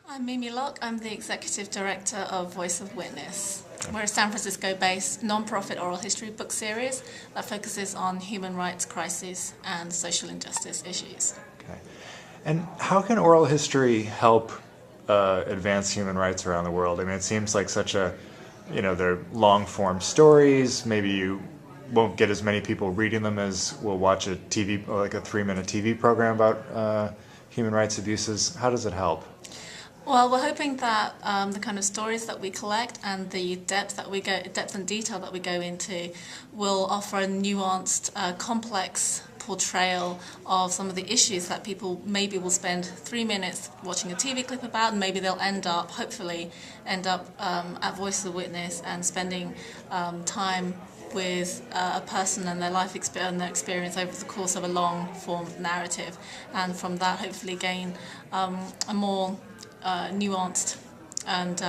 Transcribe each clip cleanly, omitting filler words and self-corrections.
I'm Mimi Locke. I'm the Executive Director of Voice of Witness. We're a San Francisco-based non-profit oral history book series that focuses on human rights crises and social injustice issues. Okay. And how can oral history help advance human rights around the world? I mean, it seems like such a, they're long-form stories. Maybe you won't get as many people reading them as will watch a TV, like a 3-minute TV program about human rights abuses. How does it help? Well, we're hoping that the kind of stories that we collect and the depth and detail that we go into will offer a nuanced, complex portrayal of some of the issues that people maybe will spend 3 minutes watching a TV clip about, and maybe they'll hopefully end up at Voice of the Witness and spending time with a person and their and their experience over the course of a long form narrative, and from that hopefully gain a more nuanced and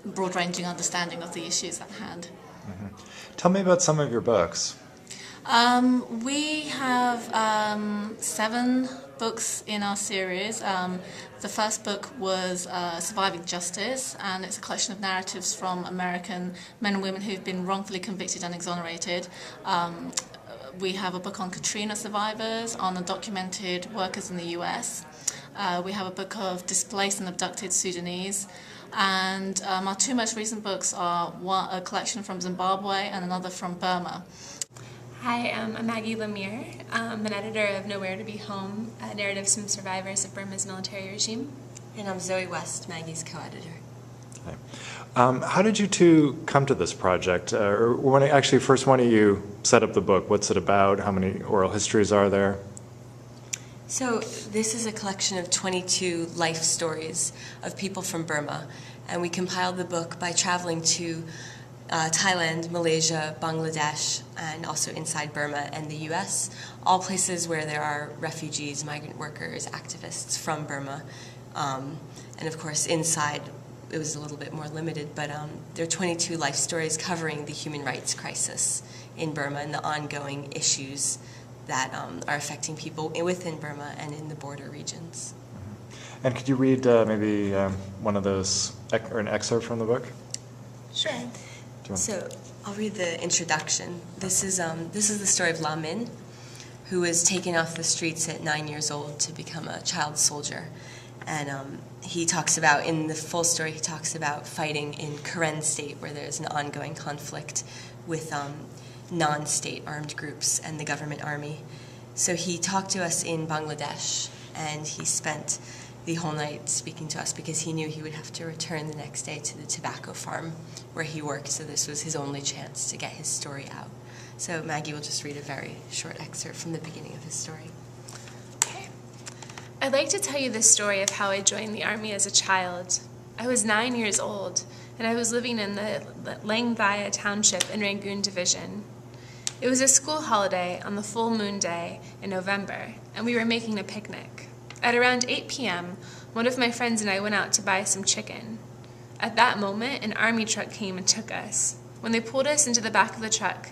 broad-ranging understanding of the issues at hand. Mm-hmm. Tell me about some of your books. We have 7 books in our series. The first book was Surviving Justice, and it's a collection of narratives from American men and women who've been wrongfully convicted and exonerated. We have a book on Katrina survivors, on undocumented workers in the US. We have a book of displaced and abducted Sudanese. And our 2 most recent books are a collection from Zimbabwe and another from Burma. Hi, I'm Maggie Lemere. I'm an editor of Nowhere to Be Home, narratives from survivors of Burma's military regime. And I'm Zoe West, Maggie's co-editor. Okay. How did you two come to this project? Or first one of you set up the book. What's it about? How many oral histories are there? So this is a collection of 22 life stories of people from Burma, and we compiled the book by traveling to Thailand, Malaysia, Bangladesh, and also inside Burma and the US, all places where there are refugees, migrant workers, activists from Burma. And of course inside it was a little bit more limited, but there are 22 life stories covering the human rights crisis in Burma and the ongoing issues that are affecting people within Burma and in the border regions. Mm-hmm. And could you read maybe one of those, or an excerpt from the book? Sure. So I'll read the introduction. This is the story of Lemere, who was taken off the streets at 9 years old to become a child soldier. And he talks about, in the full story, he talks about fighting in Karen state, where there's an ongoing conflict with non-state armed groups and the government army. So he talked to us in Bangladesh, and he spent the whole night speaking to us because he knew he would have to return the next day to the tobacco farm where he worked, so this was his only chance to get his story out. So Maggie will just read a very short excerpt from the beginning of his story. Okay. I'd like to tell you the story of how I joined the Army as a child. I was 9 years old, and I was living in the Langthaya township in Rangoon Division. It was a school holiday on the full moon day in November, and we were making a picnic. At around 8 p.m., one of my friends and I went out to buy some chicken. At that moment, an army truck came and took us. When they pulled us into the back of the truck,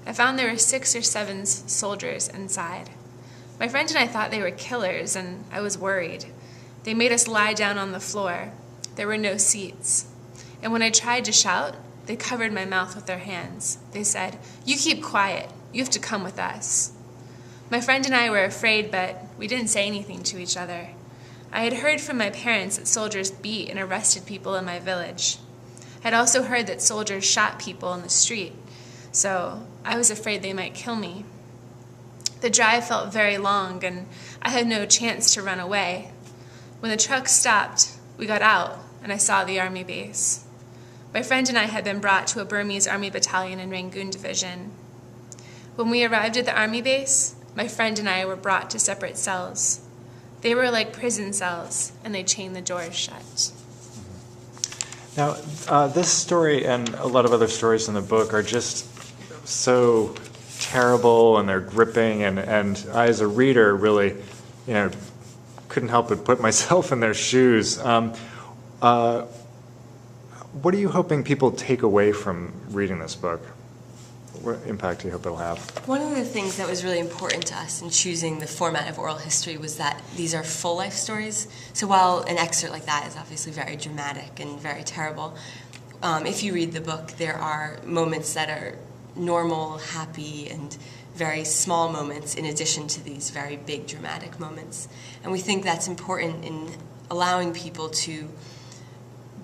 I found there were 6 or 7 soldiers inside. My friend and I thought they were killers, and I was worried. They made us lie down on the floor. There were no seats. And when I tried to shout, they covered my mouth with their hands. They said, "You keep quiet. You have to come with us." My friend and I were afraid, but we didn't say anything to each other. I had heard from my parents that soldiers beat and arrested people in my village. I had also heard that soldiers shot people in the street, so I was afraid they might kill me. The drive felt very long, and I had no chance to run away. When the truck stopped, we got out, and I saw the army base. My friend and I had been brought to a Burmese army battalion in Rangoon Division. When we arrived at the army base, my friend and I were brought to separate cells. They were like prison cells, and they chained the doors shut. Now, this story and a lot of other stories in the book are just so terrible, and they're gripping, and I, as a reader, really, couldn't help but put myself in their shoes. What are you hoping people take away from reading this book? what impact do you hope it'll have? One of the things that was really important to us in choosing the format of oral history was that these are full life stories. So while an excerpt like that is obviously very dramatic and very terrible, if you read the book, there are moments that are normal, happy, and very small moments in addition to these very big dramatic moments. And we think that's important in allowing people to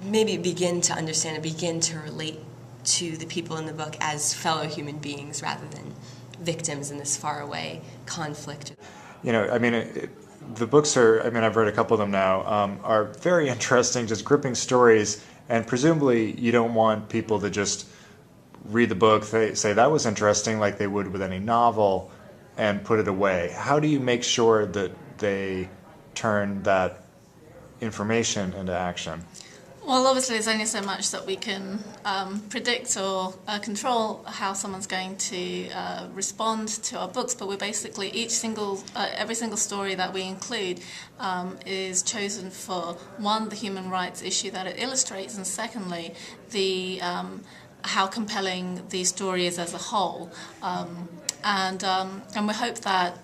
maybe begin to understand and begin to relate to the people in the book as fellow human beings rather than victims in this faraway conflict. You know, I mean, the books are, I mean, I've read a couple of them now, are very interesting, just gripping stories, and presumably you don't want people to just read the book, say that was interesting, like they would with any novel, and put it away. How do you make sure that they turn that information into action? Well, obviously, there's only so much that we can predict or control how someone's going to respond to our books. But we're basically every single story that we include is chosen for, one, the human rights issue that it illustrates, and secondly, the how compelling the story is as a whole. And we hope that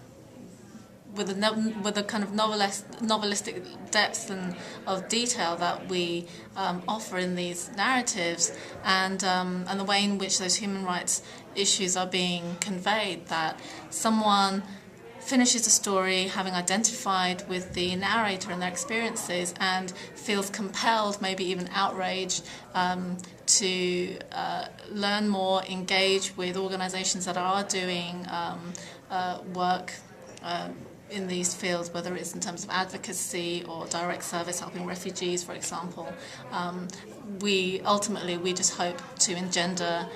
with the kind of novelistic depth and of detail that we offer in these narratives, and the way in which those human rights issues are being conveyed, that someone finishes a story having identified with the narrator and their experiences and feels compelled, maybe even outraged, to learn more, engage with organizations that are doing work in these fields, whether it's in terms of advocacy or direct service helping refugees, for example. We just hope to engender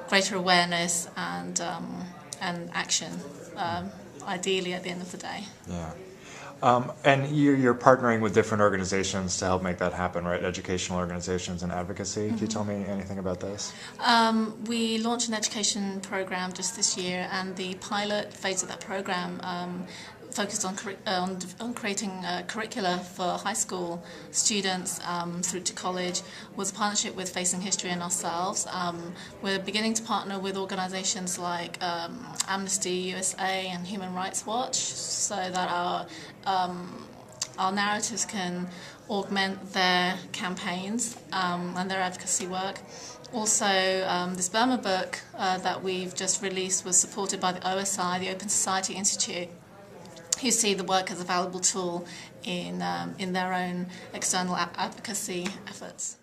greater awareness and action, ideally at the end of the day. Yeah. And you're partnering with different organizations to help make that happen, right? Educational organizations and advocacy. Can you tell me anything about this? We launched an education program just this year, and the pilot phase of that program focused on creating curricula for high school students through to college, was a partnership with Facing History and ourselves. We're beginning to partner with organizations like Amnesty USA and Human Rights Watch, so that our narratives can augment their campaigns and their advocacy work. Also, this Burma book that we've just released was supported by the OSI, the Open Society Institute, who see the work as a valuable tool in their own external advocacy efforts.